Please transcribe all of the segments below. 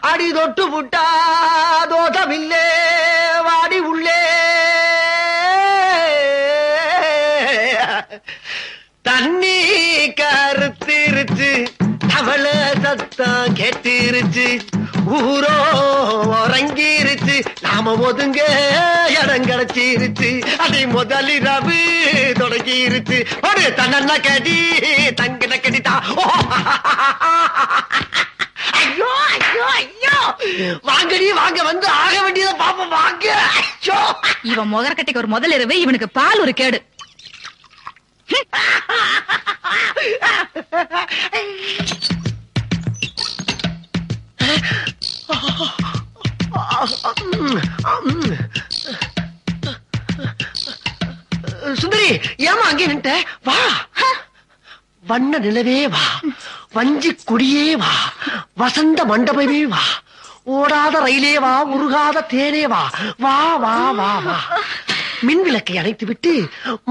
அடி தொட்டு புட்டா தோட்டமில்லே வாடி உள்ளே தண்ணி கருத்திருச்சு அவள சத்தம் கேட்டிருச்சு ஊரோ உறங்கிருச்சு நாம ஒதுங்க இடம் கிடைச்சிருச்சு அதை முதலிரவு தொடங்கிருச்சு ஒரு தன்ன கடி தங்கின கடிதா ஐயோ ஐயோ ஐயோ வாங்கடி வாங்க வந்து ஆக வேண்டியதை பாப்போம் வாங்க. ஐயோ இவன் முகரக்கட்டைக்கு ஒரு முதலிரவு, இவனுக்கு பால் ஒரு கேடு. சுந்தரி ஏமா அங்கே நின்ட்ட? வா வண்ண நிலவே வா, வஞ்சி கொடியே வா, வசந்த மண்டபமே வா, ஓடாத ரயிலே வா, உருகாத தேனே வா, வா வா வா வா. மின் விளக்கை அணைத்து விட்டு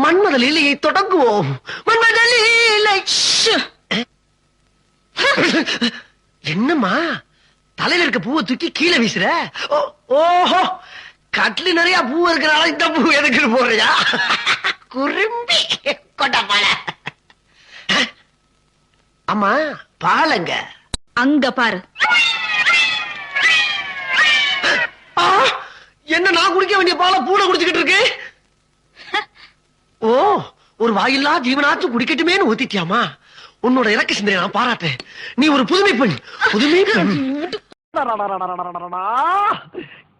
மன்மத லீலையை தொடங்குவோம். மன்மத லீலை. என்னம்மா தலையில இருக்க பூவை தூக்கி கீழே வீசுற? ஓஹோ கட்லி நிறைய பூ இருக்கிறால இந்த பூ எதுக்கு போறியா? குறும்பி கொட்ட பால. அம்மா பாலங்க அங்க பாரு. என்ன நான் குடிக்க வேண்டிய பாலை பூனை குடிச்சுக்கிட்டு இருக்கு? ஓ ஒரு வாயில்லா ஜீவனாச்சும் குடிக்கட்டுமேன்னு ஊத்திட்டியாமா? உன்னோட இறக்க சிந்தனை நான் பாராட்டேன். நீ ஒரு புதுமை பெண், புதுமை பெண்.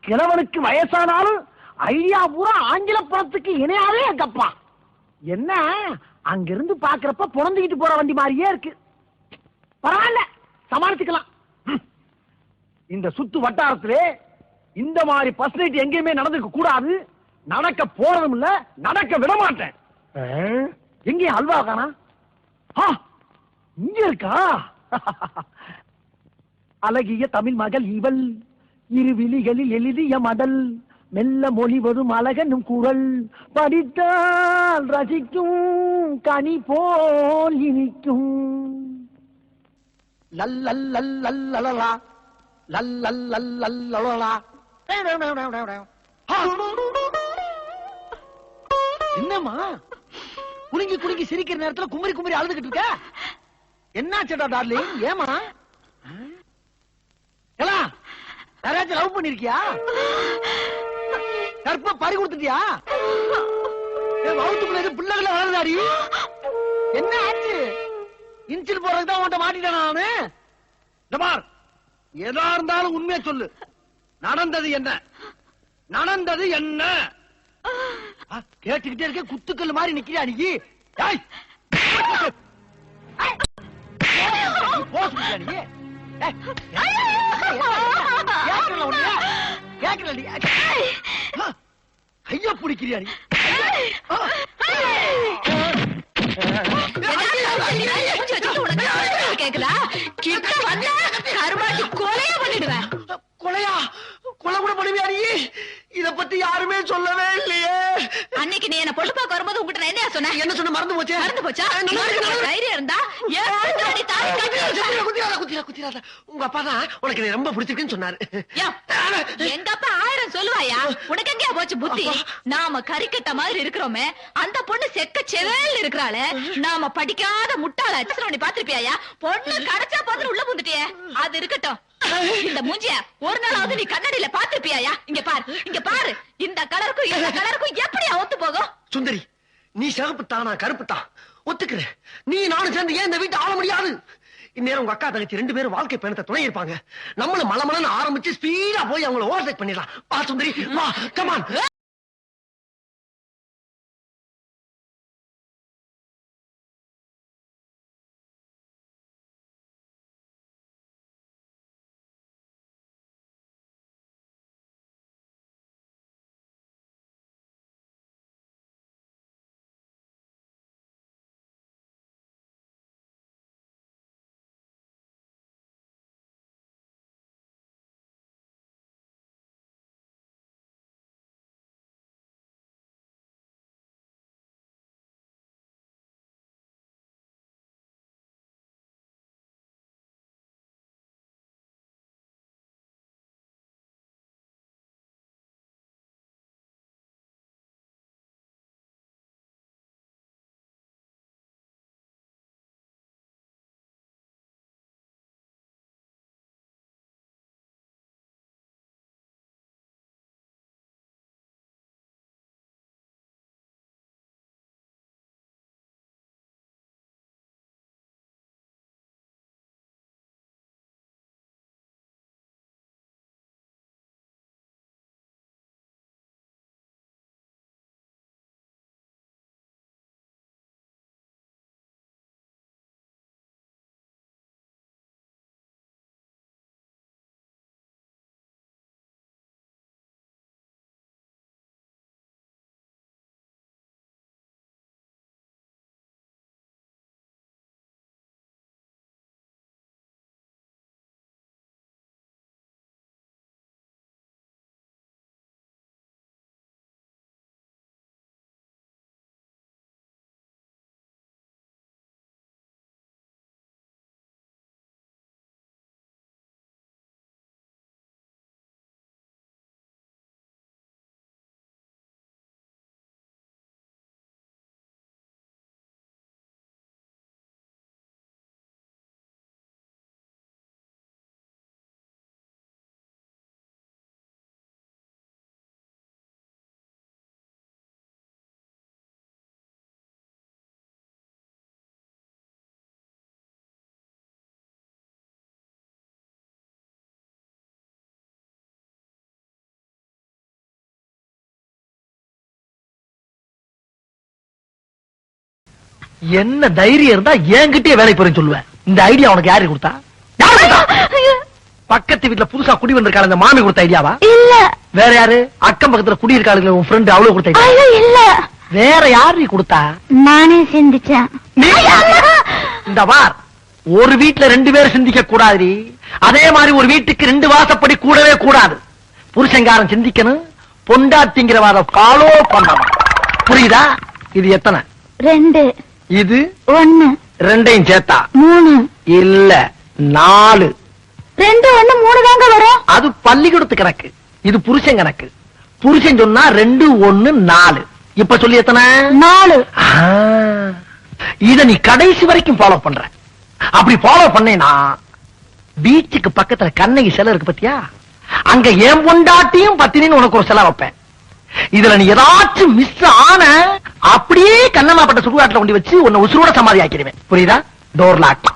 கிழவனுக்கு வயசானாலும் ஐடியா பூரா ஆங்கில படத்துக்கு இணையாவே இருக்கப்பா. என்ன அங்கிருந்து பாக்குறப்ப புலந்துகிட்டு போற வண்டி மாதிரியே இருக்கு. பரவாயில்ல சமாளிச்சுக்கலாம். இந்த சுத்து வட்டாரத்திலே இந்த மாதிரி பர்சனேட் எங்கேயுமே நடந்துக்க கூடாது. நடக்க போறதும் இல்ல, நடக்க விட மாட்டேன். எங்கே அல்வா காணா? இங்க இருக்கா? அழகிய தமிழ் மகள் இவள், இரு விழிகளில் எழுதிய மடல், மெல்ல மொழிவதும் அழகனும் குரல், படித்தால் ரசிக்கும் கனி போல் இனிக்கும். லல்லல்லல்லல்லலா லல்லல்லல்லலலா. என்னம்மா குலுங்கி குலுங்கி சிரிக்கிற நேரத்துல குமரி குமரி அழுதுகிட்டு இருக்க? என்னாச்சடா டார்லிங்? ஏமா யாராச்சும் லவ் பண்ணிருக்கியா? கற்ப பறி கொடுத்துட்டியா? வகுத்துக்குள்ள பிள்ளைகளை வளர்ந்தாடி. என்ன ஆச்சு? இன்சில் போறதுக்கு தான் உன்ட்ட மாட்டிட்டேன் நானு. டமார் எதா இருந்தாலும் உண்மையை சொல்லு. நடந்தது என்ன? நடந்தது என்ன? கேட்டுக்கிட்டே இருக்க குத்துக்கல் மாதிரி நிக்கிறியா நீ? கைய பிடிக்கிறியா நீ? கேக்குதா? கிட்ட வந்தா கருமாட்டி கொலையா பண்ணிடுவேன். கொலையா? கொலை கூட பண்ணுவியா நீ? இத பத்தி யாருமே சொல்லவே இல்லையே. அன்னைக்கு நீ என்ன பொண்ணு பார்க்க வரும்போது உங்ககிட்ட நான் என்ன சொன்னேன்? என்ன சொன்ன? மறந்து போச்சே. மறந்து போச்சா? தைரியம் இருந்தா குத்திராத. உங்க அப்பா தான் உனக்கு நீ ரொம்ப பிடிச்சிருக்குன்னு சொன்னாரு. எங்க அப்பா 1000 சொல்லுவாயா? உனக்கு எங்கயா போச்சு புத்தி? நாம கறிக்கட்ட மாதிரி இருக்கிறோமே, அந்த பொண்ணு செக்க செவேல் இருக்கிறாளே, நாம படிக்காத முட்டாள நீ பாத்திருப்பியாயா? பொண்ணு கிடைச்சா பார்த்து உள்ள புந்துட்டியே. அது இருக்கட்டும். இந்த மூஞ்சிய ஒரு நாளாவது நீ கண்ணாடியில பாத்திருப்பியாயா? இங்க பாரு, இங்க பாரு. இந்த கலருக்கும் இந்த கலருக்கும் எப்படியா ஒத்து போகும்? சுந்தரி நீ சிவப்பு தானா கருப்பு தான் ஒத்துக்கிறேன். நீ நானும் சேர்ந்து ஏன் இந்த வீட்டை ஆள முடியாது? இந்நேரம் உங்க அக்கா தங்கச்சி 2 பேரும் வாழ்க்கை பயணத்தை துணை இருப்பாங்க. நம்மளும் மலமலன்னு ஆரம்பிச்சு ஸ்பீடா போய் அவங்கள ஓவர்டேக் பண்ணிடலாம். வா சுந்தரி வா, கமான். என்ன தைரியம் இருந்தா என்கிட்டயே வேலைக்கு போறேன்னு சொல்லுவேன். இந்த ஐடியா உனக்கு யாரு கொடுத்தா? பக்கத்து வீட்டுல புதுசா குடி வந்திருக்காள் அந்த மாமி கொடுத்த ஐடியாவா? இல்ல. வேற யாரு? அக்கம் பக்கத்துல குடி இருக்காளுங்க உன் ஃப்ரெண்ட், அவ்வளவு கொடுத்த ஐடியா? ஐயோ இல்ல. வேற யாரு கொடுத்தா? நானே சிந்திச்சேன். இந்த வார் ஒரு வீட்டுல 2 பேர் சிந்திக்க கூடாது. அதே மாதிரி ஒரு வீட்டுக்கு 2 வாசப்படி கூடவே கூடாது. புருஷங்காரன் சிந்திக்கணும், பொண்டாட்டிங்கிறவாத ஃபாலோ பண்ணணும். புரியுதா? இது எத்தனை? 2. இது 1. 2ஐயும் சேர்த்தா 3. இல்ல 4. 2 1 3 தாங்க வரும். அது பள்ளிக்கூடத்து கணக்கு, இது புருஷன் கணக்கு. புருஷன் சொன்னா 2 1 4. இப்ப சொல்லி எத்தனை? 4. இத நீ கடைசி வரைக்கும் ஃபாலோ பண்ற. அப்படி ஃபாலோ பண்ணேனா பீச்சுக்கு பக்கத்துல கண்ணகி சிலை இருக்கு பத்தியா, அங்க ஏன் பொண்டாட்டியும் பத்தினின்னு உனக்கு ஒரு சிலை வைப்பேன். இதுல நீ ஏதாச்சும் மிஸ் ஆன அப்படியே கண்ணமாப்பட்ட சுடுகாட்டுல கொண்டு வச்சு உன்னை உசுரோட சமாதி ஆக்கிடுவேன். புரியுதா? Door lock.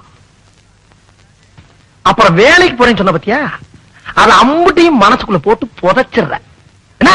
அப்புறம் வேலைக்கு போறேன்னு சொன்ன பத்தியா, அத அம்புட்டையும் மனசுக்குள்ள போட்டு புதைச்சிடுற. என்ன?